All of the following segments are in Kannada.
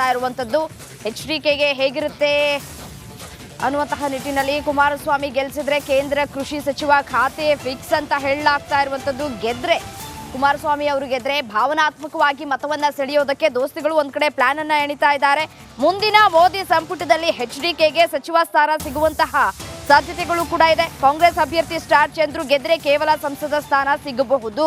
ಇರುವಂತದ್ದು HDKಗೆ ಹೇಗಿರುತ್ತೆ ಅನ್ನುವಂತಹ ನಿಟ್ಟಿನಲ್ಲಿ ಕುಮಾರಸ್ವಾಮಿ ಗೆಲ್ಸಿದ್ರೆ ಕೇಂದ್ರ ಕೃಷಿ ಸಚಿವ ಖಾತೆ ಫಿಕ್ಸ್ ಅಂತ ಹೇಳಲಾಗ್ತಾ ಇರುವಂತದ್ದು. ಗೆದ್ರೆ ಕುಮಾರಸ್ವಾಮಿ ಅವರು ಗೆದ್ರೆ ಭಾವನಾತ್ಮಕವಾಗಿ ಮತವನ್ನ ಸೆಳೆಯೋದಕ್ಕೆ ದೋಸ್ತಿಗಳು ಒಂದ್ ಕಡೆ ಪ್ಲಾನ್ ಅನ್ನ ಎಣಿತಾ ಇದ್ದಾರೆ. ಮುಂದಿನ ಮೋದಿ ಸಂಪುಟದಲ್ಲಿ HDKಗೆ ಸಚಿವ ಸ್ಥಾನ ಸಿಗುವಂತಹ ಸಾಧ್ಯತೆಗಳು ಕೂಡ ಇದೆ. ಕಾಂಗ್ರೆಸ್ ಅಭ್ಯರ್ಥಿ ಸ್ಟಾರ್ ಚಂದ್ರು ಗೆದ್ರೆ ಕೇವಲ ಸಂಸದ ಸ್ಥಾನ ಸಿಗಬಹುದು,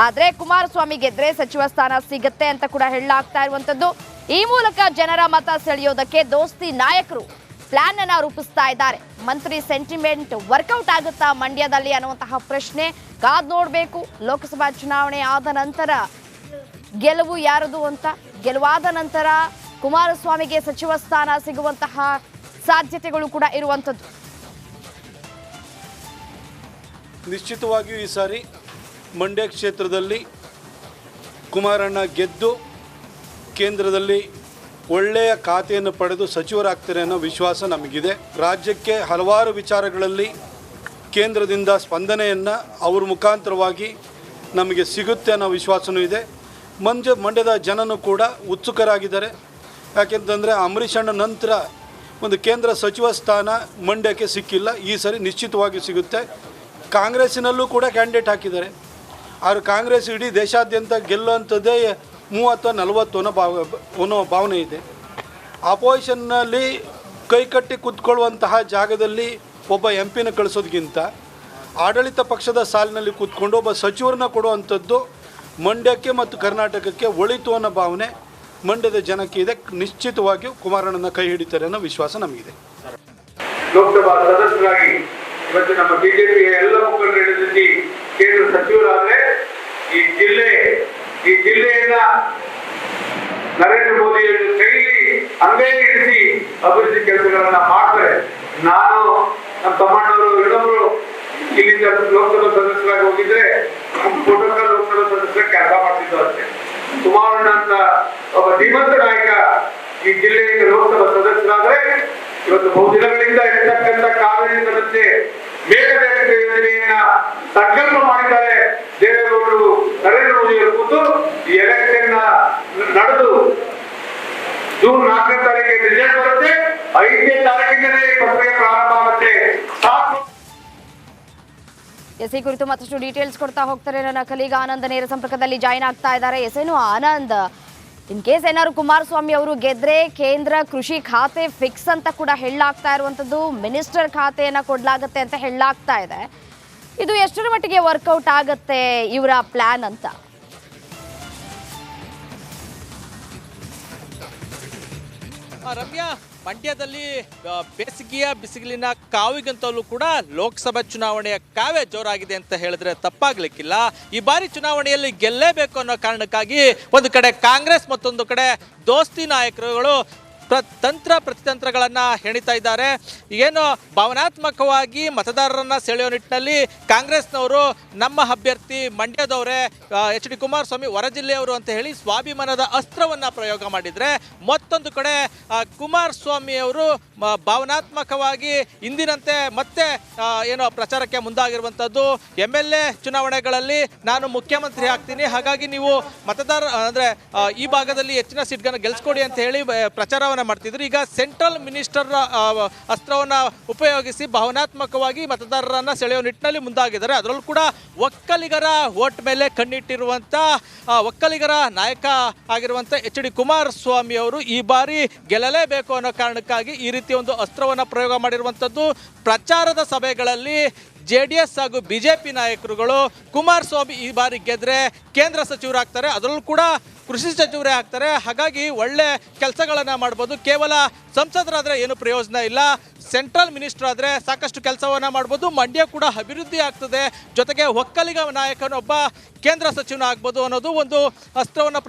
ಆದ್ರೆ ಕುಮಾರಸ್ವಾಮಿ ಗೆದ್ರೆ ಸಚಿವ ಸ್ಥಾನ ಸಿಗುತ್ತೆ ಅಂತ ಕೂಡ ಹೇಳಲಾಗ್ತಾ ಇರುವಂತದ್ದು. ಈ ಮೂಲಕ ಜನರ ಮತ ಸೆಳೆಯೋದಕ್ಕೆ ದೋಸ್ತಿ ನಾಯಕರು ಪ್ಲಾನ್ ಅನ್ನ ರೂಪಿಸ್ತಾ ಇದ್ದಾರೆ. ಮಂತ್ರಿ ಸೆಂಟಿಮೆಂಟ್ ವರ್ಕೌಟ್ ಆಗುತ್ತಾ ಮಂಡ್ಯದಲ್ಲಿ ಅನ್ನುವಂತಹ ಪ್ರಶ್ನೆ ಕಾದ್ ನೋಡಬೇಕು. ಲೋಕಸಭಾ ಚುನಾವಣೆ ಆದ ನಂತರ ಗೆಲುವು ಯಾರದು ಅಂತ, ಗೆಲುವಾದ ನಂತರ ಕುಮಾರಸ್ವಾಮಿಗೆ ಸಚಿವ ಸ್ಥಾನ ಸಿಗುವಂತಹ ಸಾಧ್ಯತೆಗಳು ಕೂಡ ಇರುವಂತದ್ದು. ನಿಶ್ಚಿತವಾಗಿಯೂ ಈ ಸಾರಿ ಮಂಡ್ಯ ಕ್ಷೇತ್ರದಲ್ಲಿ ಕುಮಾರಣ್ಣ ಗೆದ್ದು ಕೇಂದ್ರದಲ್ಲಿ ಒಳ್ಳೆಯ ಖಾತೆಯನ್ನು ಪಡೆದು ಸಚಿವರಾಗ್ತಾರೆ ಅನ್ನೋ ವಿಶ್ವಾಸ ನಮಗಿದೆ. ರಾಜ್ಯಕ್ಕೆ ಹಲವಾರು ವಿಚಾರಗಳಲ್ಲಿ ಕೇಂದ್ರದಿಂದ ಸ್ಪಂದನೆಯನ್ನು ಅವ್ರ ಮುಖಾಂತರವಾಗಿ ನಮಗೆ ಸಿಗುತ್ತೆ ಅನ್ನೋ ವಿಶ್ವಾಸವೂ ಇದೆ. ಮಂಡ್ಯದ ಜನನೂ ಕೂಡ ಉತ್ಸುಕರಾಗಿದ್ದಾರೆ. ಯಾಕೆಂತಂದರೆ ಅಂಬರೀಷ್ ಅಣ್ಣ ನಂತರ ಒಂದು ಕೇಂದ್ರ ಸಚಿವ ಸ್ಥಾನ ಮಂಡ್ಯಕ್ಕೆ ಸಿಕ್ಕಿಲ್ಲ. ಈ ಸರಿ ನಿಶ್ಚಿತವಾಗಿ ಸಿಗುತ್ತೆ. ಕಾಂಗ್ರೆಸ್ಸಿನಲ್ಲೂ ಕೂಡ ಕ್ಯಾಂಡಿಡೇಟ್ ಹಾಕಿದ್ದಾರೆ. ಆದರೆ ಕಾಂಗ್ರೆಸ್ ಇಡೀ ದೇಶಾದ್ಯಂತ ಗೆಲ್ಲುವಂಥದ್ದೇ 30-40 ಅನ್ನೋ ಭಾವನೆ ಇದೆ. ಅಪೋಸಿಷನ್ನಲ್ಲಿ ಕೈಕಟ್ಟಿ ಕೂತ್ಕೊಳ್ಳುವಂತಹ ಜಾಗದಲ್ಲಿ ಒಬ್ಬ MP ಕಳಿಸೋದಕ್ಕಿಂತ ಆಡಳಿತ ಪಕ್ಷದ ಸಾಲಿನಲ್ಲಿ ಕೂತ್ಕೊಂಡು ಒಬ್ಬ ಸಚಿವರನ್ನ ಕೊಡುವಂಥದ್ದು ಮಂಡ್ಯಕ್ಕೆ ಮತ್ತು ಕರ್ನಾಟಕಕ್ಕೆ ಒಳಿತು ಅನ್ನೋ ಭಾವನೆ ಮಂಡ್ಯದ ಜನಕ್ಕೆ ಇದೆ. ನಿಶ್ಚಿತವಾಗಿಯೂ ಕುಮಾರಣ್ಣನ ಕೈ ಹಿಡಿತಾರೆ ಅನ್ನೋ ವಿಶ್ವಾಸ ನಮಗಿದೆ. ಲೋಕಸಭಾ ಸದಸ್ಯರಾಗಿ ಇವತ್ತು ನಮ್ಮ ಬಿಜೆಪಿಯ ಎಲ್ಲ ಮುಖಂಡರಲ್ಲಿ ಕೇಂದ್ರ ಸಚಿವರಾದರೆ ಈ ಜಿಲ್ಲೆಯನ್ನ ನರೇಂದ್ರ ಮೋದಿ ಕೈಲಿ ಅಂಗೈಗಿರಿಸಿ ಅಭಿವೃದ್ಧಿ ಕೆಲಸಗಳನ್ನ ಮಾಡ್ತಾರೆ. ನಾನು ನಮ್ಮ ತಮ್ಮಣ್ಣವರು ಇನ್ನೊಬ್ರು ಇಲ್ಲಿಂದ ಲೋಕಸಭಾ ಸದಸ್ಯರಾಗಿ ಹೋಗಿದ್ರೆ ಪ್ರೋಟೋಕಾಲ್ ಲೋಕಸಭಾ ಸದಸ್ಯರ ಕೆಲಸ ಮಾಡ್ತಿದ್ದು ಅಷ್ಟೇ. ಕುಮಾರಣ್ಣ ಅಂತ ಒಬ್ಬ ಧೀಮಂತ ನಾಯಕ ಈ ಜಿಲ್ಲೆಯಿಂದ ಲೋಕಸಭಾ ಸದಸ್ಯರಾದ್ರೆ ಇವತ್ತು ಬಹುದಿನಗಳಿಂದ ಇರತಕ್ಕಂಥ ಕಾವೇರಿ ಸಮಸ್ಯೆ ಮೇಘದಾಟು ಯೋಜನೆಯನ್ನ ಸಂಕಲ್ಪ ಮಾಡಿದ್ದಾರೆ. ದೇವೇಗೌಡರು ನರೇಂದ್ರ ಮೋದಿ ಅವರು ಕೂತು ಈ ಎಲೆಕ್ಷನ್ ನಡೆದು ಜೂನ್ 4ನೇ ತಾರೀಕಿಗೆ ರಿಸಲ್ಟ್ ಬರುತ್ತೆ. 5ನೇ ತಾರೀಕಿಗೆ ಪ್ರಕ್ರಿಯೆ ಪ್ರಾರಂಭ ಆಗುತ್ತೆ. ಈ ಕುರಿತು ಮತ್ತಷ್ಟು ಡೀಟೇಲ್ಸ್ ಕೊಡ್ತಾ ಹೋಗ್ತಾರೆ ನನ್ನ ಕಲೀಗ ಆನಂದ್ ನೇರ ಸಂಪರ್ಕದಲ್ಲಿ ಜಾಯಿನ್ ಆಗ್ತಾ ಇದ್ದಾರೆ. ಏನು ಆನಂದ್, ಇನ್ ಕೇಸ್ ಏನಾದ್ರು ಕುಮಾರಸ್ವಾಮಿ ಅವರು ಗೆದ್ರೆ ಕೇಂದ್ರ ಕೃಷಿ ಖಾತೆ ಫಿಕ್ಸ್ ಅಂತ ಕೂಡ ಹೇಳಲಾಗ್ತಾ ಇರುವಂತದ್ದು, ಮಿನಿಸ್ಟರ್ ಖಾತೆಯನ್ನ ಕೊಡ್ಲಾಗತ್ತೆ ಅಂತ ಹೇಳಲಾಗ್ತಾ ಇದೆ. ಇದು ಎಷ್ಟರ ಮಟ್ಟಿಗೆ ವರ್ಕೌಟ್ ಆಗತ್ತೆ ಇವರ ಪ್ಲಾನ್ ಅಂತ? ರಮ್ಯಾ, ಮಂಡ್ಯದಲ್ಲಿ ಬೇಸಿಗೆಯ ಬಿಸಿಲಿನ ಕಾವಿಗಂತಲೂ ಕೂಡ ಲೋಕಸಭಾ ಚುನಾವಣೆಯ ಕಾವೇ ಜೋರಾಗಿದೆ ಅಂತ ಹೇಳಿದ್ರೆ ತಪ್ಪಾಗ್ಲಿಕ್ಕಿಲ್ಲ. ಈ ಬಾರಿ ಚುನಾವಣೆಯಲ್ಲಿ ಗೆಲ್ಲೇಬೇಕು ಅನ್ನೋ ಕಾರಣಕ್ಕಾಗಿ ಒಂದು ಕಡೆ ಕಾಂಗ್ರೆಸ್, ಮತ್ತೊಂದು ಕಡೆ ದೋಸ್ತಿ ನಾಯಕರುಗಳು ತಂತ್ರ ಪ್ರತಿತಂತ್ರಗಳನ್ನು ಹೆಣಿತಾ ಇದ್ದಾರೆ. ಏನು ಭಾವನಾತ್ಮಕವಾಗಿ ಮತದಾರರನ್ನ ಸೆಳೆಯೋ ನಿಟ್ಟಿನಲ್ಲಿ ಕಾಂಗ್ರೆಸ್ನವರು ನಮ್ಮ ಅಭ್ಯರ್ಥಿ ಮಂಡ್ಯದವರೇ HD ಕುಮಾರಸ್ವಾಮಿ ಹೊರ ಜಿಲ್ಲೆಯವರು ಅಂತ ಹೇಳಿ ಸ್ವಾಭಿಮಾನದ ಅಸ್ತ್ರವನ್ನು ಪ್ರಯೋಗ ಮಾಡಿದರೆ, ಮತ್ತೊಂದು ಕಡೆ ಕುಮಾರಸ್ವಾಮಿ ಅವರು ಭಾವನಾತ್ಮಕವಾಗಿ ಇಂದಿನಂತೆ ಮತ್ತೆ ಏನೋ ಪ್ರಚಾರಕ್ಕೆ ಮುಂದಾಗಿರುವಂಥದ್ದು. MLA ಚುನಾವಣೆಗಳಲ್ಲಿ ನಾನು ಮುಖ್ಯಮಂತ್ರಿ ಆಗ್ತೀನಿ, ಹಾಗಾಗಿ ನೀವು ಮತದಾರ ಅಂದರೆ ಈ ಭಾಗದಲ್ಲಿ ಹೆಚ್ಚಿನ ಸೀಟ್ಗಳನ್ನು ಗೆಲ್ಸ್ಕೊಡಿ ಅಂತ ಹೇಳಿ ಪ್ರಚಾರವನ್ನು ಮಾಡ್ತಿದ್ರು. ಈಗ ಸೆಂಟ್ರಲ್ ಮಿನಿಸ್ಟರ್ ಅಸ್ತ್ರವನ್ನು ಉಪಯೋಗಿಸಿ ಭಾವನಾತ್ಮಕವಾಗಿ ಮತದಾರರನ್ನ ಸೆಳೆಯೋ ನಿಟ್ಟಿನಲ್ಲಿ ಮುಂದಾಗಿದ್ದಾರೆ. ಅದರಲ್ಲೂ ಕೂಡ ಒಕ್ಕಲಿಗರ ವೋಟ್ ಮೇಲೆ ಕಣ್ಣಿಟ್ಟಿರುವಂಥ ಒಕ್ಕಲಿಗರ ನಾಯಕ ಆಗಿರುವಂಥ HD ಕುಮಾರಸ್ವಾಮಿ ಅವರು ಈ ಬಾರಿ ಗೆಲ್ಲಲೇಬೇಕು ಅನ್ನೋ ಕಾರಣಕ್ಕಾಗಿ ಈ ರೀತಿ ಒಂದು ಅಸ್ತ್ರವನ್ನು ಪ್ರಯೋಗ ಮಾಡಿರುವಂಥದ್ದು. ಪ್ರಚಾರದ ಸಭೆಗಳಲ್ಲಿ JDS ಹಾಗೂ BJP ನಾಯಕರುಗಳು ಕುಮಾರಸ್ವಾಮಿ ಈ ಬಾರಿ ಗೆದ್ರೆ ಕೇಂದ್ರ ಸಚಿವರಾಗ್ತಾರೆ, ಅದರಲ್ಲೂ ಕೂಡ ಕೃಷಿ ಸಚಿವರೇ ಆಗ್ತಾರೆ, ಹಾಗಾಗಿ ಒಳ್ಳೆ ಕೆಲಸಗಳನ್ನು ಮಾಡ್ಬೋದು. ಕೇವಲ ಸಂಸದರಾದರೆ ಏನು ಪ್ರಯೋಜನ ಇಲ್ಲ, ಸೆಂಟ್ರಲ್ ಮಿನಿಸ್ಟರ್ ಆದರೆ ಸಾಕಷ್ಟು ಕೆಲಸವನ್ನು ಮಾಡ್ಬೋದು. ಮಂಡ್ಯ ಕೂಡ ಅಭಿವೃದ್ಧಿ ಆಗ್ತದೆ, ಜೊತೆಗೆ ಒಕ್ಕಲಿಗ ನಾಯಕನೊಬ್ಬ ಕೇಂದ್ರ ಸಚಿವನ ಆಗ್ಬೋದು ಅನ್ನೋದು ಒಂದು ಅಸ್ತ್ರವನ್ನು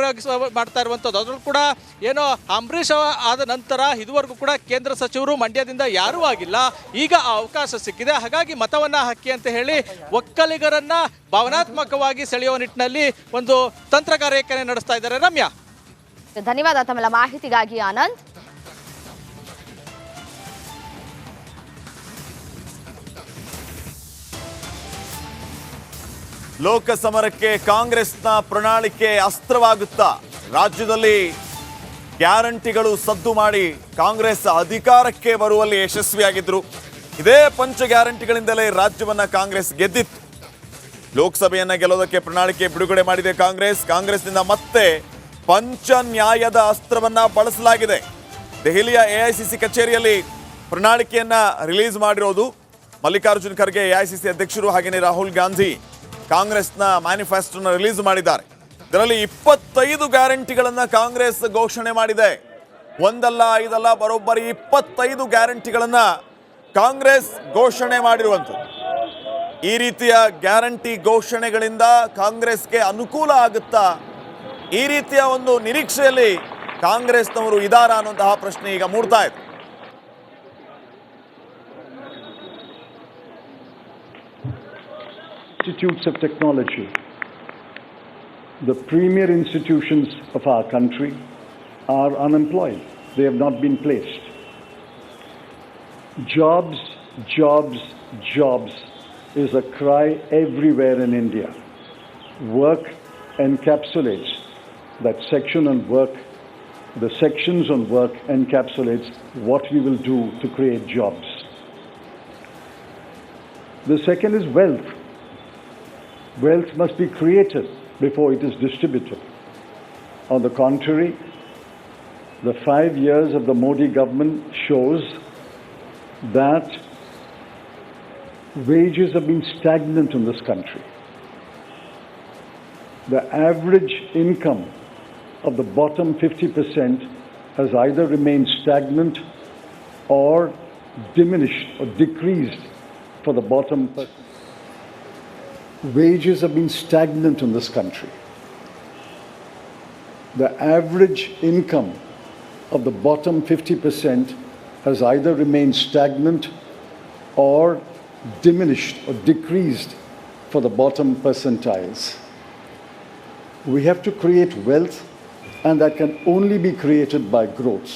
ಮಾಡ್ತಾ ಇರುವಂಥದ್ದು. ಅದರಲ್ಲೂ ಕೂಡ ಏನೋ ಅಂಬರೀಷ್ ಆದ ನಂತರ ಇದುವರೆಗೂ ಕೂಡ ಕೇಂದ್ರ ಸಚಿವರು ಮಂಡ್ಯದಿಂದ ಯಾರೂ ಆಗಿಲ್ಲ. ಈಗ ಆ ಅವಕಾಶ ಸಿಕ್ಕಿದೆ, ಹಾಗಾಗಿ ಮತವನ್ನು ಹಾಕಿ ಅಂತ ಹೇಳಿ ಒಕ್ಕಲಿಗರನ್ನ ಭಾವನಾತ್ಮಕವಾಗಿ ಸೆಳೆಯುವ ನಿಟ್ಟಿನಲ್ಲಿ ಒಂದು ತಂತ್ರಗಾರಿಕೆಯನ್ನು ನಡೆಸ್ತಾ ಇದ್ದಾರೆ. ರಮ್ಯಾ, ಧನ್ಯವಾದ ತಮ್ಮೆಲ್ಲ ಮಾಹಿತಿಗಾಗಿ ಆನಂದ್. ಲೋಕಸಮರಕ್ಕೆ ಕಾಂಗ್ರೆಸ್ನ ಪ್ರಣಾಳಿಕೆ ಅಸ್ತ್ರವಾಗುತ್ತಾ? ರಾಜ್ಯದಲ್ಲಿ ಗ್ಯಾರಂಟಿಗಳು ಸದ್ದು ಮಾಡಿ ಕಾಂಗ್ರೆಸ್ ಅಧಿಕಾರಕ್ಕೆ ಬರುವಲ್ಲಿ ಯಶಸ್ವಿಯಾಗಿದ್ರು. ಇದೇ ಪಂಚ ಗ್ಯಾರಂಟಿಗಳಿಂದಲೇ ರಾಜ್ಯವನ್ನ ಕಾಂಗ್ರೆಸ್ ಗೆದ್ದಿತ್ತು. ಲೋಕಸಭೆಯನ್ನ ಗೆಲ್ಲೋದಕ್ಕೆ ಪ್ರಣಾಳಿಕೆ ಬಿಡುಗಡೆ ಮಾಡಿದೆ ಕಾಂಗ್ರೆಸ್ನಿಂದ ಮತ್ತೆ ಪಂಚ ನ್ಯಾಯದ ಅಸ್ತ್ರವನ್ನ ಬಳಸಲಾಗಿದೆ. ದೆಹಲಿಯ ಎಐಸಿಸಿ ಕಚೇರಿಯಲ್ಲಿ ಪ್ರಣಾಳಿಕೆಯನ್ನ ರಿಲೀಸ್ ಮಾಡಿರೋದು ಮಲ್ಲಿಕಾರ್ಜುನ್ ಖರ್ಗೆ ಎಐಸಿಸಿ ಅಧ್ಯಕ್ಷರು, ಹಾಗೆಯೇ ರಾಹುಲ್ ಗಾಂಧಿ ಕಾಂಗ್ರೆಸ್ನ ಮ್ಯಾನಿಫೆಸ್ಟೋನ ರಿಲೀಸ್ ಮಾಡಿದ್ದಾರೆ. ಇದರಲ್ಲಿ 25 ಗ್ಯಾರಂಟಿಗಳನ್ನು ಕಾಂಗ್ರೆಸ್ ಘೋಷಣೆ ಮಾಡಿದೆ. ಒಂದಲ್ಲ ಐದಲ್ಲ, ಬರೋಬ್ಬರಿ 25 ಗ್ಯಾರಂಟಿಗಳನ್ನು ಕಾಂಗ್ರೆಸ್ ಘೋಷಣೆ ಮಾಡಿರುವಂಥದ್ದು. ಈ ರೀತಿಯ ಗ್ಯಾರಂಟಿ ಘೋಷಣೆಗಳಿಂದ ಕಾಂಗ್ರೆಸ್ಗೆ ಅನುಕೂಲ ಆಗುತ್ತಾ? ಈ ರೀತಿಯ ಒಂದು ನಿರೀಕ್ಷೆಯಲ್ಲಿ ಕಾಂಗ್ರೆಸ್ನವರು ಇದಾರ ಅನ್ನುವಂತಹ ಪ್ರಶ್ನೆ ಈಗ ಮೂಡ್ತಾ ಇದೆ. Institutes of technology, the premier institutions of our country, are unemployed. They have not been placed. Jobs, jobs, jobs is a cry everywhere in India. Work encapsulates that section on work. The sections on work encapsulates what we will do to create jobs. The second is wealth. Wealth must be created before it is distributed. On the contrary, the 5 years of the Modi government shows that wages have been stagnant in this country. The average income of the bottom 50% has either remained stagnant or diminished or decreased for the bottom percent. Wages have been stagnant in this country. The average income of the bottom 50% has either remained stagnant or diminished or decreased for the bottom percentiles. We have to create wealth, and that can only be created by growth.